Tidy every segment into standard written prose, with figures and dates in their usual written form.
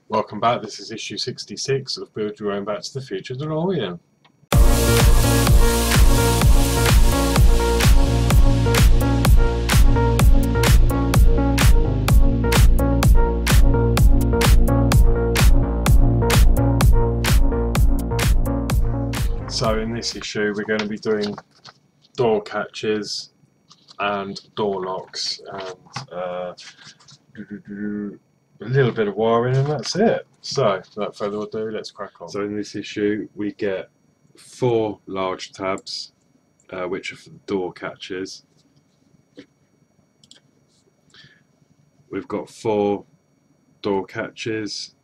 Welcome back, this is issue 66 of Build Your Own Back to the Future DeLorean. So in this issue we're going to be doing door catches and door locks and a little bit of wiring, and that's it. So without further ado, let's crack on. So in this issue we get 4 large tabs which are for the door catches. We've got 4 door catches,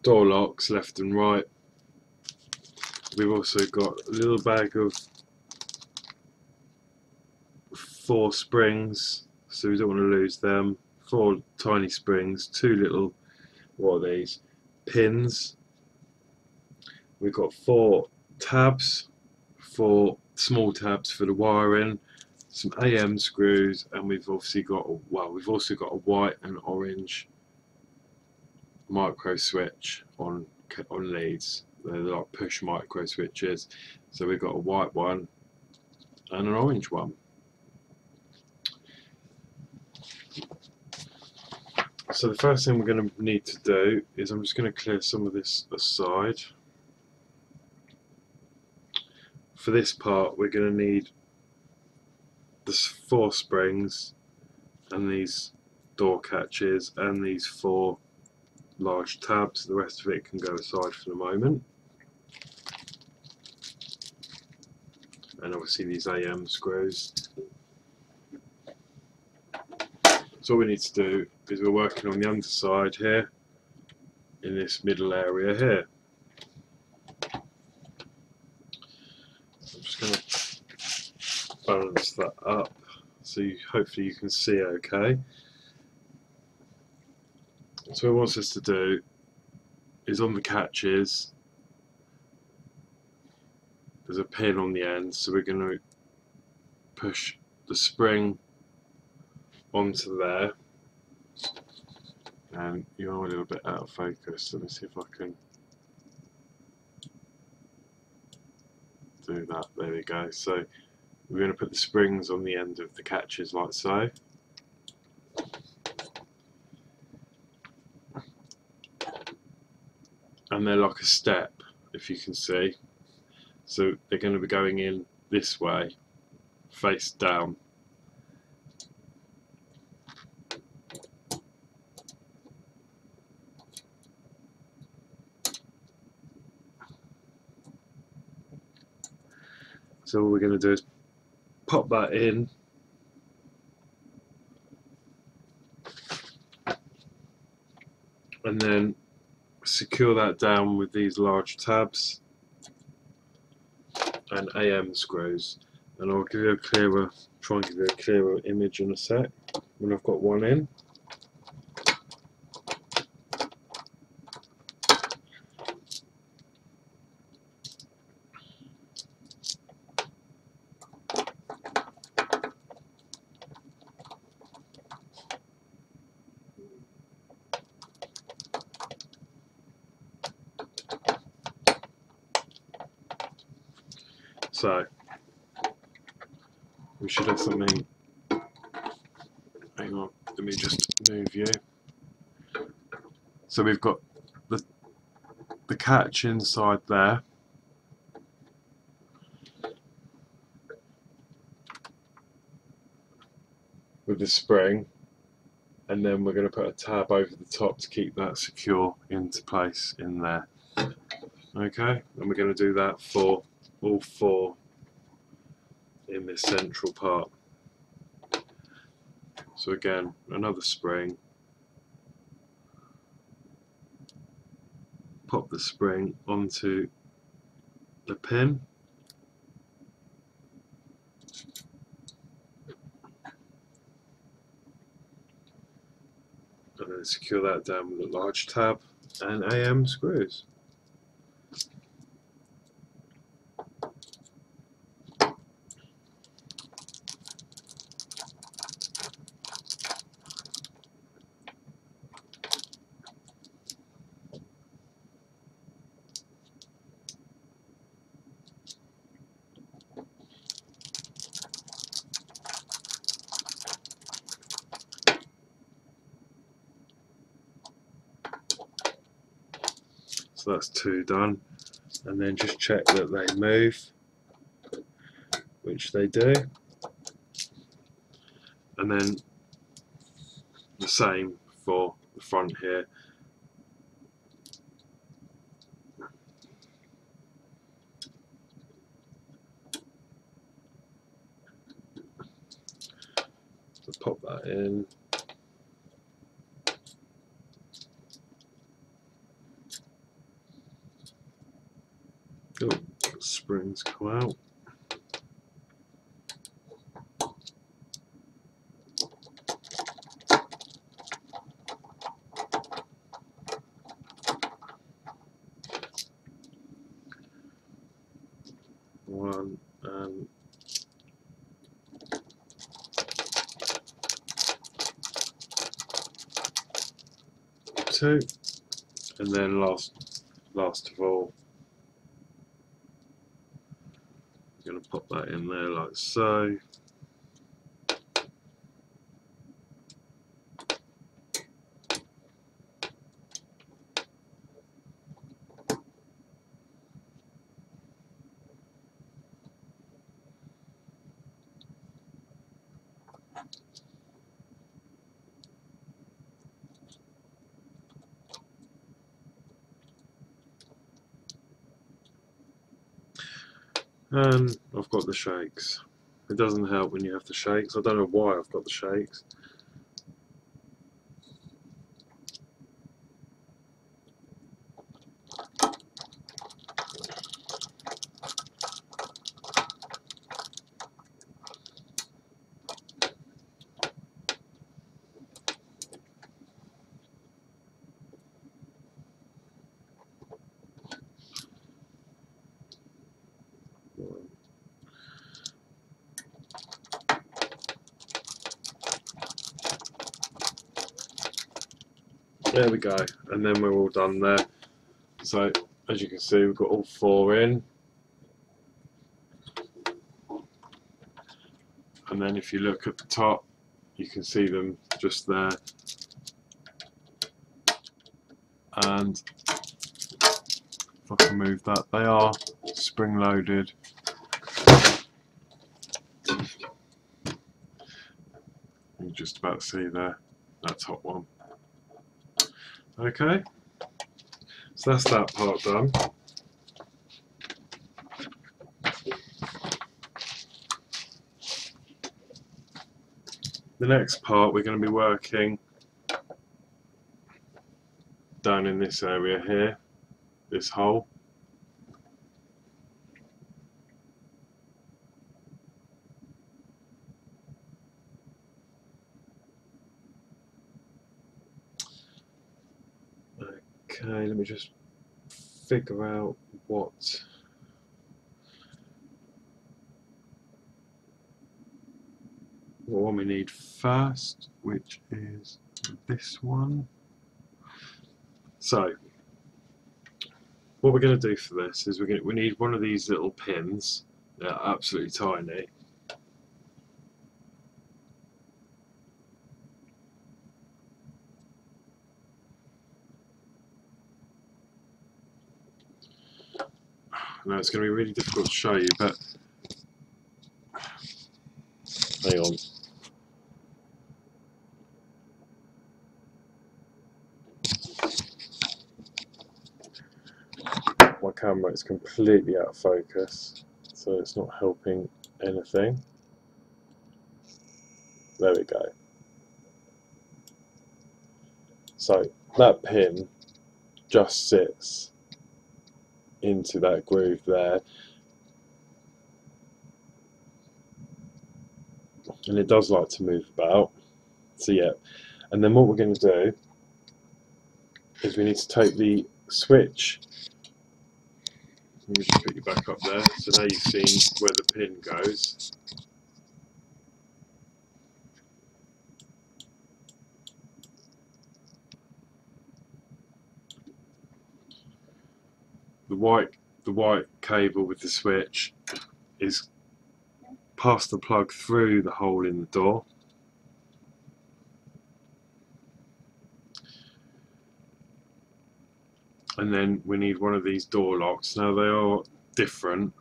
door locks left and right. We've also got a little bag of 4 springs, so we don't want to lose them. 4 tiny springs, 2 little, what are these, pins. We've got 4 tabs, 4 small tabs for the wiring, some AM screws, and we've obviously got, we've also got a white and orange micro switch on leads. They're like push micro switches. So we've got a white one and an orange one. So the first thing we're going to need to do is I'm just going to clear some of this aside. For this part we're going to need the 4 springs and these door catches and these 4 large tabs. The rest of it can go aside for the moment. And obviously these AM screws. So what we need to do is we're working on the underside here in this middle area here. I'm just going to balance that up so hopefully you can see okay. So what it wants us to do is on the catches there's a pin on the end, so we're going to push the spring onto there, and you're a little bit out of focus. Let me see if I can do that. There we go. So we're going to put the springs on the end of the catches like so. And they're like a step, if you can see. So they're going to be going in this way, face down. So what we're going to do is pop that in, and then secure that down with these large tabs and AM screws. And I'll give you a clearer, try and give you a clearer image in a sec when I've got one in. So we should have something. Hang on, let me just move you. So we've got the catch inside there, with the spring, and then we're going to put a tab over the top to keep that secure into place in there. Okay, and we're going to do that for all 4 in this central part. So again, another spring, pop the spring onto the pin, and then secure that down with a large tab and AM screws. So that's 2 done, and then just check that they move, which they do, and then the same for the front here. So pop that in. Oh, springs come out. One and two, and then last of all, I'm going to pop that in there like so. And I've got the shakes. It doesn't help when you have the shakes. I don't know why I've got the shakes. There we go, and then we're all done there. So as you can see, we've got all 4 in, and then if you look at the top, you can see them just there. And if I can move that, they are spring loaded. You can just about see there, that top one. Okay, so that's that part done. The next part we're going to be working down in this area here, this hole. Okay, let me just figure out what one we need first, which is this one. So what we're going to do for this is we need one of these little pins. They're absolutely tiny. Now it's going to be really difficult to show you, but hang on. My camera is completely out of focus, so it's not helping anything. There we go. So that pin just sits into that groove there, and it does like to move about. So yeah, and then what we're going to do is we need to take the switch. Let me just put you back up there, so now you've seen where the pin goes. The white cable with the switch is past the plug through the hole in the door. And then we need one of these door locks. Now they are different.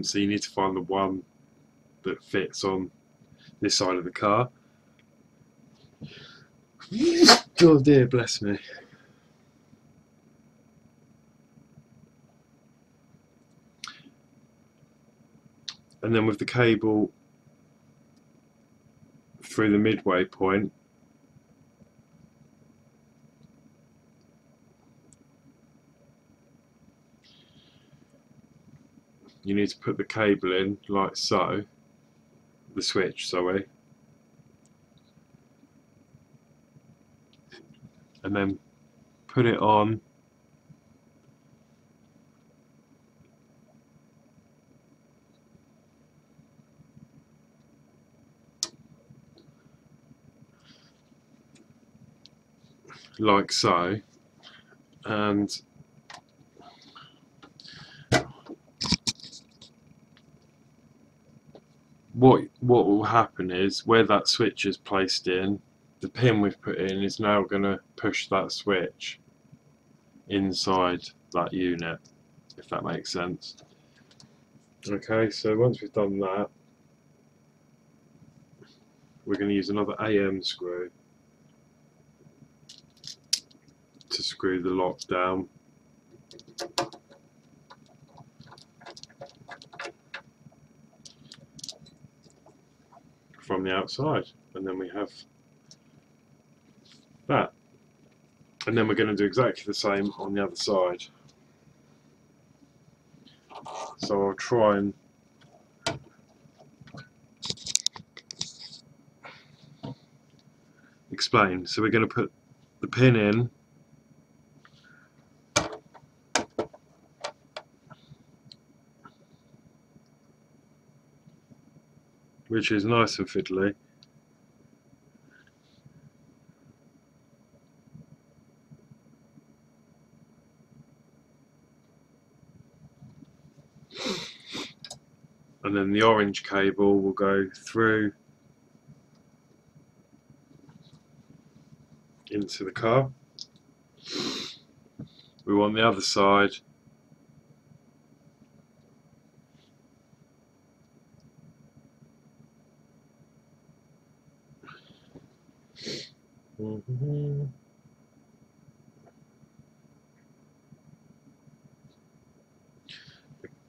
So you need to find the one that fits on this side of the car. Oh dear, bless me. And then with the cable through the midway point, you need to put the cable in like so, the switch, sorry, and then put it on like so, and what will happen is where that switch is placed in, the pin we've put in is now going to push that switch inside that unit, if that makes sense. Okay, so once we've done that, we're going to use another AM screw to screw the lock down. From the outside, and then we have that, and then we're going to do exactly the same on the other side. So I'll try and explain. So we're going to put the pin in, which is nice and fiddly. And then the orange cable will go through into the car. We want the other side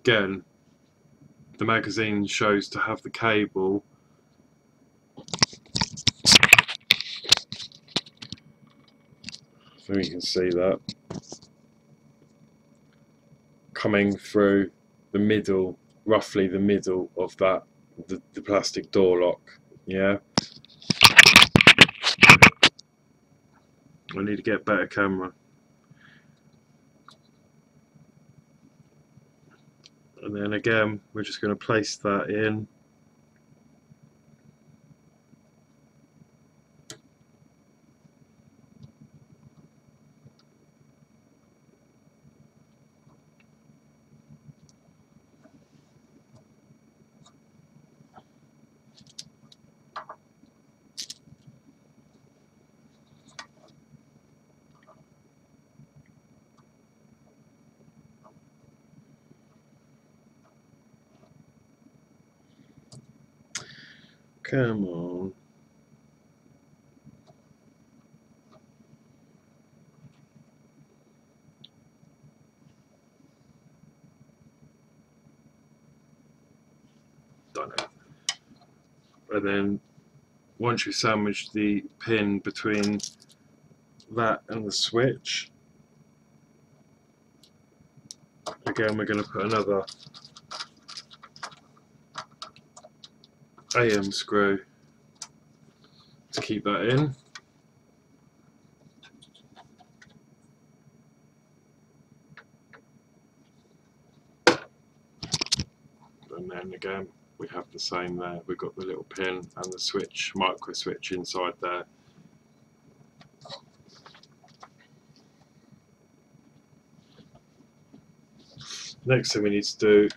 again. The magazine shows to have the cable so you can see that coming through the middle, roughly the middle of that, the plastic door lock. Yeah, I need to get a better camera. And then again, we're just going to place that in. Come on. Done it. And then once you sandwich the pin between that and the switch, again we're going to put another AM screw to keep that in. And then again we have the same there. We've got the little pin and the switch, micro switch inside there. Next thing we need to do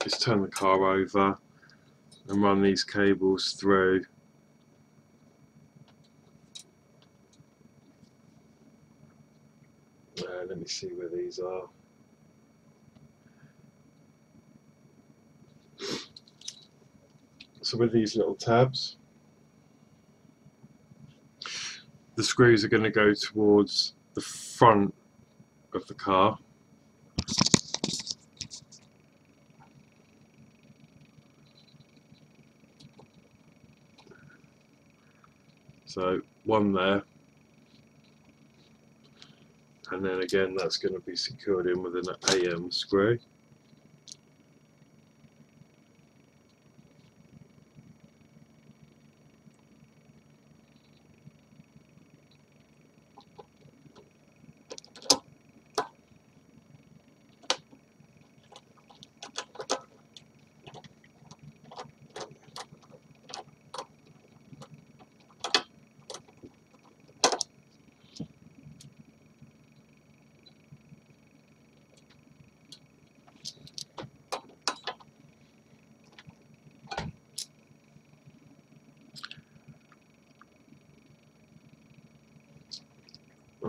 is turn the car over and run these cables through me see where these are. So with these little tabs, the screws are going to go towards the front of the car. So one there, and then again that's going to be secured in with an AM screw.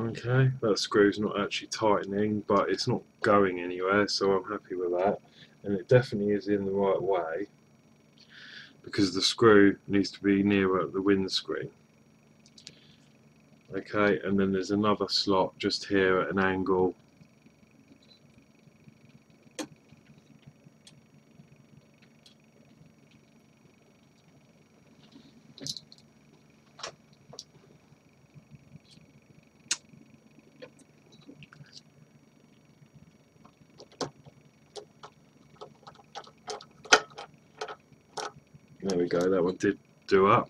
Okay, that screw's not actually tightening, but it's not going anywhere, so I'm happy with that. And it definitely is in the right way, because the screw needs to be nearer the windscreen. Okay, and then there's another slot just here at an angle. There we go, that one did do up.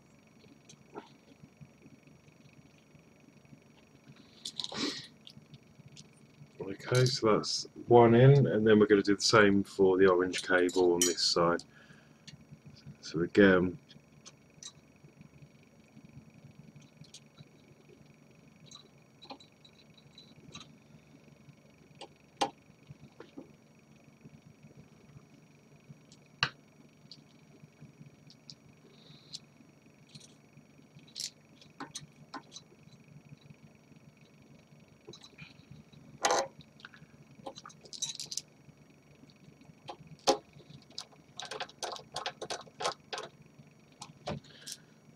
Okay, so that's one in, and then we're going to do the same for the orange cable on this side. So again,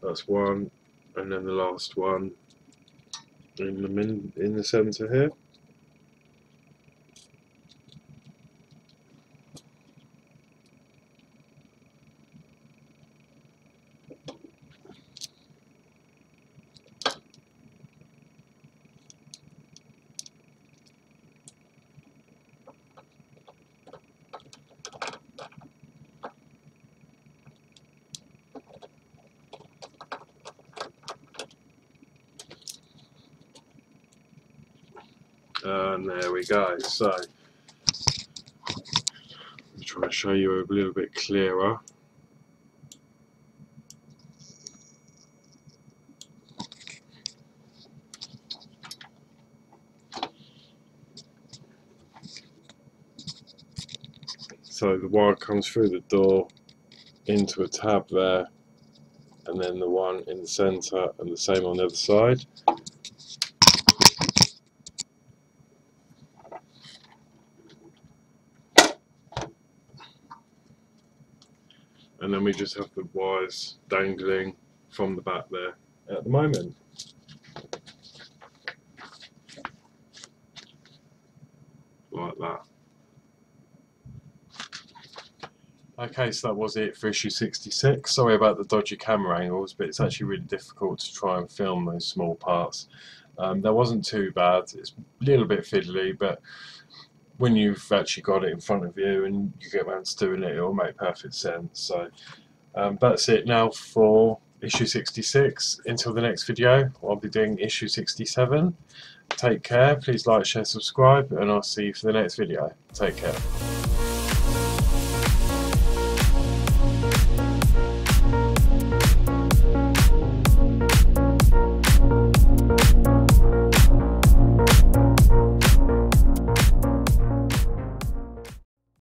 that's one, and then the last one in the centre here. And there we go. So I'm trying to show you a little bit clearer. So the wire comes through the door into a tab there, and then the one in the centre, and the same on the other side. And then we just have the wires dangling from the back there at the moment. Like that. Okay, so that was it for issue 66. Sorry about the dodgy camera angles, but it's actually really difficult to try and film those small parts. That wasn't too bad. It's a little bit fiddly, but when you've actually got it in front of you and you get around to doing it, it'll make perfect sense. So that's it now for issue 66. Until the next video, I'll be doing issue 67. Take care, please like, share, subscribe, and I'll see you for the next video. Take care.